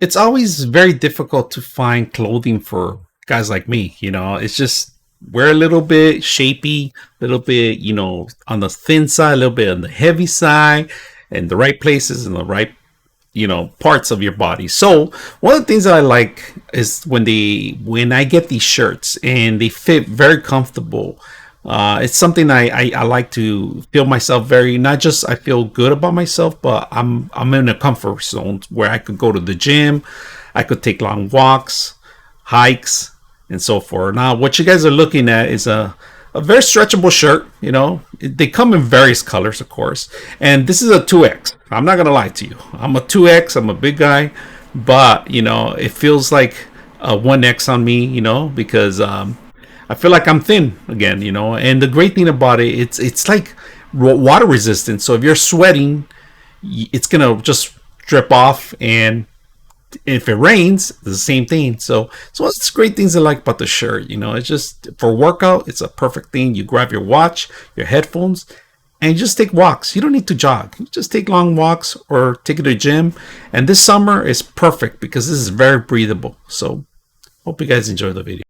It's always very difficult to find clothing for guys like me. It's just we're a little bit shapy, a little bit, on the thin side, a little bit on the heavy side, and the right places and the right, parts of your body. So one of the things that I like is when I get these shirts and they fit very comfortable. It's something I like to feel myself very, not just I feel good about myself, but I'm in a comfort zone where I could go to the gym, I could take long walks, hikes, and so forth. Now, what you guys are looking at is a very stretchable shirt. They come in various colors, of course, and this is a 2X. I'm not gonna lie to you. I'm a 2X. I'm a big guy, but it feels like a 1X on me. Because I feel like I'm thin again. And the great thing about it, it's like water resistant. So if you're sweating, it's gonna just drip off, and if it rains, it's the same thing. So it's great things I like about the shirt. It's just for workout, it's a perfect thing. You grab your watch, your headphones, and you just take walks. You don't need to jog. You just take long walks or take it to the gym. And this summer is perfect because this is very breathable. So hope you guys enjoy the video.